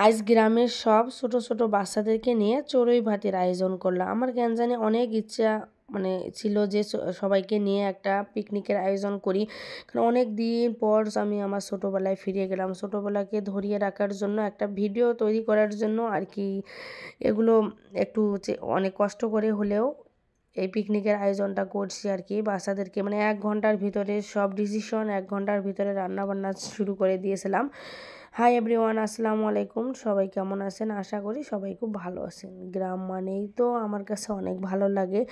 আজ গ্রামের সব ছোট ছোট বাচ্চাদেরকে নিয়ে চড়ুই ভাতির আয়োজন করলাম। আমার কেন জানি অনেক ইচ্ছা ছিল যে সবাইকে নিয়ে একটা পিকনিকের আয়োজন করি, কারণ অনেক দিন পর আমি আমার ছোটোবেলায় ফিরে গেলাম। ছোটোবেলাকে ধরিয়ে রাখার জন্য একটা ভিডিও তৈরি করার জন্য আর কি এগুলো একটু অনেক কষ্ট করে হলেও এই পিকনিকের আয়োজনটা করছি আর কি। বাচ্চাদেরকে 1 ঘন্টার ভিতরে সব ডিসিশন, 1 ঘন্টার ভিতরে রান্নাবান্না শুরু করে দিয়েছিলাম। হাই এভরিওয়ান, আসসালামু আলাইকুম। সবাই কেমন আছেন? আশা করি সবাই খুব ভালো আছেন। গ্রাম মানেই তো আমার কাছে অনেক ভালো লাগে।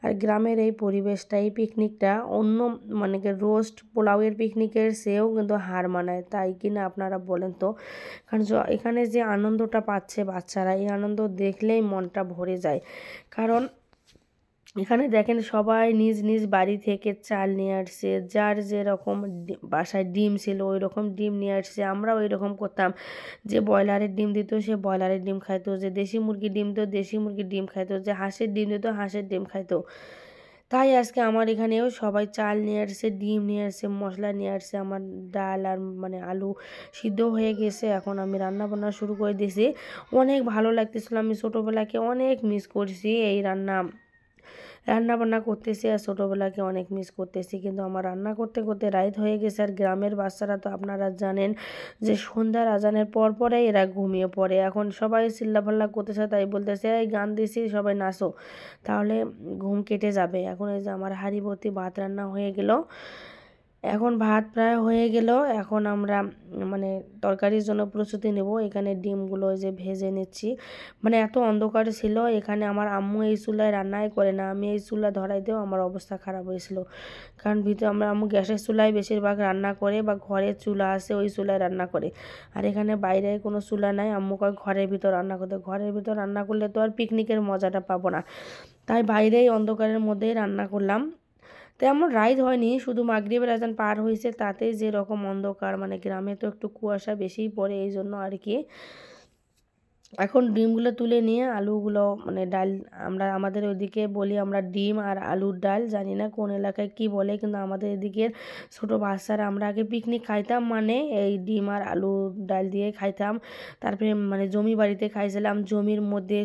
আর গ্রামের এই পরিবেশটা, এই পিকনিকটা অন্য রোস্ট পোলাওয়ের পিকনিকের চেয়েও কিন্তু হার মানায়, তাই কিনা আপনারা বলেন তো? কারণ এখানে যে আনন্দটা পাচ্ছে বাচ্চারা, এই আনন্দ দেখলেই মনটা ভরে যায়। কারণ এখানে দেখেন সবাই নিজ নিজ বাড়ি থেকে চাল নিয়ে আসছে, যার যেরকম বাসায় ডিম ছিল ওই রকম ডিম নিয়ে আসছে। আমরা ওই রকম করতাম, যে ব্রয়লারের ডিম দিত সে ব্রয়লারের ডিম খাইতো, যে দেশি মুরগির ডিম দিত দেশি মুরগির ডিম খাইতো, যে হাঁসের ডিম দিত হাঁসের ডিম খাইতো। তাই আজকে আমার এখানেও সবাই চাল নিয়ে আসছে, ডিম নিয়ে আসছে, মশলা নিয়ে আসছে। আমার ডাল আর আলু সিদ্ধ হয়ে গেছে, এখন আমি রান্না বান্না শুরু করে দিয়েছি। অনেক ভালো লাগতেছিল, আমি ছোটোবেলাকে অনেক মিস করছি এই রান্না বান্না করতেছি, আর ছোটোবেলাকে অনেক মিস করতেছি। কিন্তু আমার রান্না করতে করতে রাত হয়ে গেছে। আর গ্রামের বাচ্চারা তো আপনারা জানেন যে সন্ধ্যার আজানের পরেই এরা ঘুমিয়ে পড়ে। এখন সবাই চিল্লাপাল্লা করতেছে, তাই বলতেছে এই গান দিছি সবাই নাচো, তাহলে ঘুম কেটে যাবে। এখন এই যে আমার হাঁড়ি ভর্তি ভাত রান্না হয়ে গেল। এখন ভাত প্রায় হয়ে গেল। এখন আমরা তরকারির জন্য প্রস্তুতি নেব। এখানে ডিমগুলো যে ভেজে নিচ্ছি। এত অন্ধকার ছিল এখানে, আমার আম্মু এই চুলায় রান্নাই করে না, আমি এই চুলা ধরাইতেও আমার অবস্থা খারাপ হয়েছিল। কারণ আমার আম্মু গ্যাসের চুলায় বেশিরভাগ রান্না করে, বা ঘরের চুলা আছে ওই চুলায় রান্না করে। আর এখানে বাইরে কোনো চুলা নাই, আম্মু কয় ঘরের ভিতর রান্না করতে। ঘরের ভিতর রান্না করলে তো আর পিকনিকের মজাটা পাবো না, তাই বাইরেই অন্ধকারের মধ্যেই রান্না করলাম। তেমন রাইত হয়নি, শুধু মাগরিবের আজান পার হয়েছে, তাতে যেরকম অন্ধকার, গ্রামে তো একটু কুয়াশা বেশিই পড়ে, এই জন্য আর কি। এখন ডিমগুলো তুলে নিয়ে আলুগুলো ডাল, আমাদের ওইদিকে বলি আমরা ডিম আর আলুর ডাল, জানি না কোন এলাকায় কি বলে, কিন্তু আমাদের এদিকের ছোটো বাচ্চারা আমরা আগে পিকনিক খাইতাম এই ডিম আর আলু ডাল দিয়ে খাইতাম। তারপরে জমি বাড়িতে খাইছিলাম, জমির মধ্যে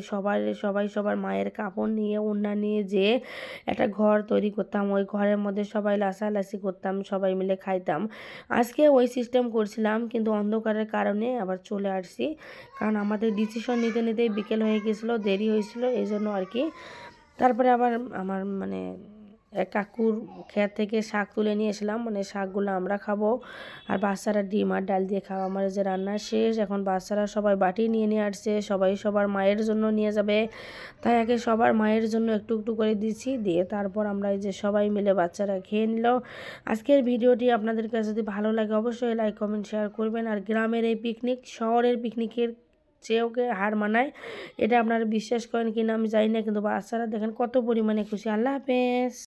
সবার মায়ের কাপড় নিয়ে ওড়না নিয়ে যেয়ে একটা ঘর তৈরি করতাম, ওই ঘরের মধ্যে সবাই লাসালাসি করতাম, সবাই মিলে খাইতাম। আজকে ওই সিস্টেম করছিলাম, কিন্তু অন্ধকারের কারণে আবার চলে আসছি, কারণ আমাদের ডিসিশন নিতে নিতেই বিকেল হয়ে গেছিলো, দেরি হয়েছিল এই জন্য আর কি। তারপরে আবার আমার এক কাকুর ক্ষেত থেকে শাক তুলে নিয়ে এসলাম, শাকগুলো আমরা খাবো, আর বাচ্চারা ডিম আর ডাল দিয়ে খাওয়া। আমার যে রান্না শেষ, এখন বাচ্চারা সবাই বাটি নিয়ে আসছে, সবাই সবার মায়ের জন্য নিয়ে যাবে, তাই আগে সবার মায়ের জন্য একটু একটু করে দিচ্ছি, দিয়ে তারপর আমরা এই যে সবাই মিলে বাচ্চারা খেয়ে নিল। আজকের ভিডিওটি আপনাদের কাছে যদি ভালো লাগে অবশ্যই লাইক কমেন্ট শেয়ার করবেন। আর গ্রামের এই পিকনিক শহরের পিকনিকের চেয়েওকে হার মানায়, এটা আপনারা বিশ্বাস করেন কিনা আমি জানি না, কিন্তু বাচ্চারা দেখেন কত পরিমাণে খুশি। আল্লাহ হাফেজ।